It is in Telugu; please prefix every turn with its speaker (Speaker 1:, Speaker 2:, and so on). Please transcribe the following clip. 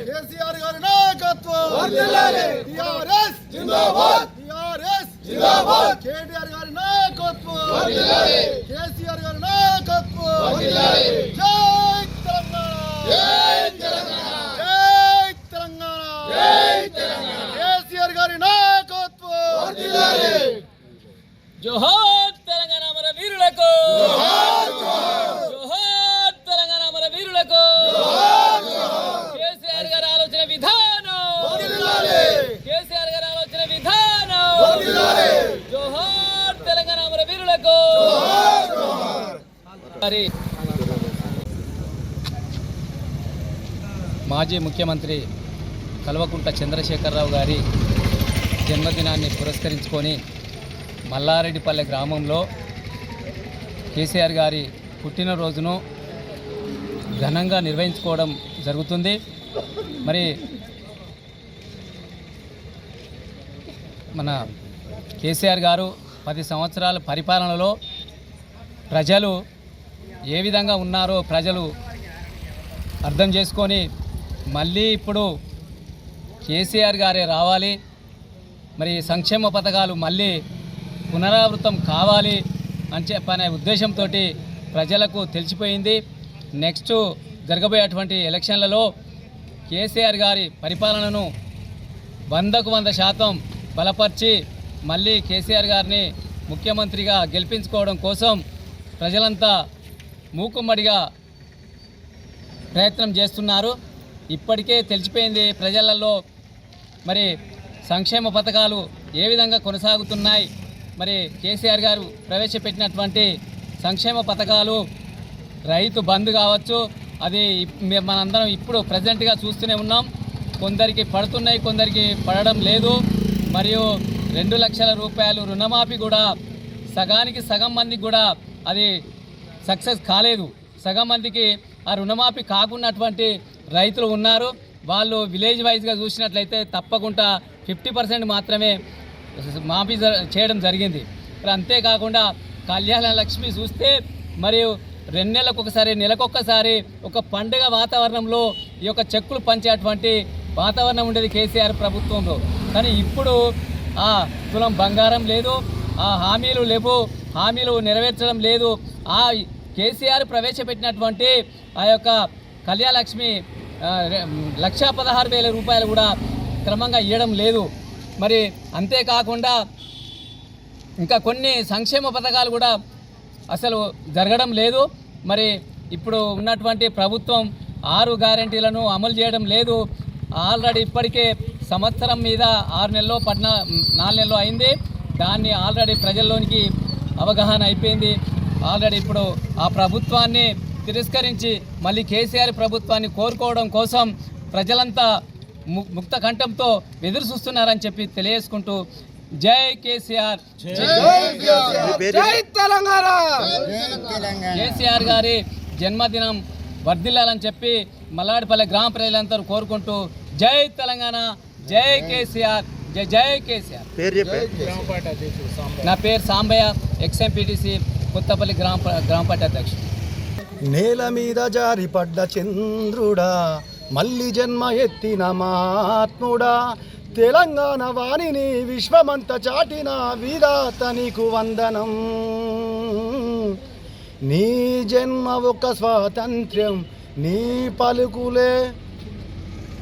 Speaker 1: కేసీఆర్ గారి నాయకత్వం టిఆర్ఎస్ జిందాబాద్ టిఆర్ఎస్ జిందాబాద్ కేటీఆర్ గారి నాయకత్వం కేసీఆర్ గారి నాయకత్వం జై తెలంగాణ జై తెలంగాణ జై తెలంగాణ జై తెలంగాణ కేసీఆర్ గారి నాయకత్వం
Speaker 2: జోహార్ తెలంగాణ మన వీరులకు జోహార్ తెలంగాణ మన వీరులకు కేసీఆర్ గారి ఆలోచన విధానం కేసీఆర్ గారి ఆలోచన విధానం జోహార్ తెలంగాణ మన వీరులకు మాజీ ముఖ్యమంత్రి కల్వకుంట్ల చంద్రశేఖరరావు గారి జన్మదినాన్ని పురస్కరించుకొని మల్లారెడ్డిపల్లె గ్రామంలో కేసీఆర్ గారి పుట్టినరోజును ఘనంగా నిర్వహించుకోవడం జరుగుతుంది. మరి మన కేసీఆర్ గారు 10 సంవత్సరాల పరిపాలనలో ప్రజలు ఏ విధంగా ఉన్నారో ప్రజలు అర్థం చేసుకొని మళ్ళీ ఇప్పుడు కేసీఆర్ గారే రావాలి, మరి సంక్షేమ పథకాలు మళ్ళీ పునరావృతం కావాలి అని చెప్పనే ఉద్దేశంతో ప్రజలకు తెలిసిపోయింది. నెక్స్ట్ జరగబోయేటువంటి ఎలక్షన్లలో కేసీఆర్ గారి పరిపాలనను 100కు 100% బలపరిచి మళ్ళీ కేసీఆర్ గారిని ముఖ్యమంత్రిగా గెలిపించుకోవడం కోసం ప్రజలంతా మూకుమ్మడిగా ప్రయత్నం చేస్తున్నారు. ఇప్పటికే తెలిసిపోయింది ప్రజలలో మరి సంక్షేమ పథకాలు ఏ విధంగా కొనసాగుతున్నాయి. మరి కేసీఆర్ గారు ప్రవేశపెట్టినటువంటి సంక్షేమ పథకాలు రైతు బంధు కావచ్చు, అది మనందరం ఇప్పుడు ప్రజెంట్గా చూస్తూనే ఉన్నాం. కొందరికి పడుతున్నాయి, కొందరికి పడడం లేదు. మరియు 2 లక్షల రూపాయలు రుణమాఫీ కూడా సగానికి సగం మందికి కూడా అది సక్సెస్ కాలేదు. సగం మందికి ఆ రుణమాఫీ కాకున్నటువంటి రైతులు ఉన్నారు. వాళ్ళు విలేజ్ వైజ్గా చూసినట్లయితే తప్పకుండా 50% మాత్రమే మాఫీ చేయడం జరిగింది. అంతేకాకుండా కళ్యాణ లక్ష్మి చూస్తే మరియు 2 నెలలకు ఒకసారి నెలకొక్కసారి ఒక పండుగ వాతావరణంలో ఈ యొక్క చెక్కులు పంచేటువంటి వాతావరణం ఉండేది కేసీఆర్ ప్రభుత్వంలో. కానీ ఇప్పుడు ఆ తులం బంగారం లేదు, ఆ హామీలు లేవు, హామీలు నెరవేర్చడం లేదు. ఆ కేసీఆర్ ప్రవేశపెట్టినటువంటి ఆ యొక్క కళ్యాణ లక్ష్మి 1,16,000 రూపాయలు కూడా క్రమంగా ఇవ్వడం లేదు. మరి అంతేకాకుండా ఇంకా కొన్ని సంక్షేమ పథకాలు కూడా అసలు జరగడం లేదు. మరి ఇప్పుడు ఉన్నటువంటి ప్రభుత్వం 6 గ్యారెంటీలను అమలు చేయడం లేదు. ఆల్రెడీ ఇప్పటికే సంవత్సరం మీద 6 నెలలు 4 నెలలు అయింది. దాన్ని ఆల్రెడీ ప్రజల్లోనికి అవగాహన అయిపోయింది. ఆల్రెడీ ఇప్పుడు ఆ ప్రభుత్వాన్ని తిరస్కరించి మళ్ళీ కేసీఆర్ ప్రభుత్వాన్ని కోరుకోవడం కోసం ప్రజలంతా ముక్త కంఠంతో ఎదురు చూస్తున్నారని చెప్పి తెలియజేసుకుంటూ జై కేసీఆర్, జై తెలంగాణ. కేసీఆర్ గారి జన్మదినం వర్ధిల్లాలని చెప్పి మల్లాడిపల్లె గ్రామ ప్రజలందరూ కోరుకుంటూ జై తెలంగాణ, జై కేసీఆర్, జై జై కేసీఆర్. నా పేరు సాంబయ్య, ఎక్స్ఎంపీటీసీ కొత్తపల్లి గ్రామ పార్టీ అధ్యక్షుడు.
Speaker 1: నేల మీద జారిపడ్డ చంద్రుడా, మళ్ళీ జన్మ ఎత్తిన మాత్ముడా, తెలంగాణ వాణిని విశ్వమంత చాటిన వీరాత నీకు వందనం. నీ జన్మ ఒక స్వాతంత్ర్యం, నీ పలుకులే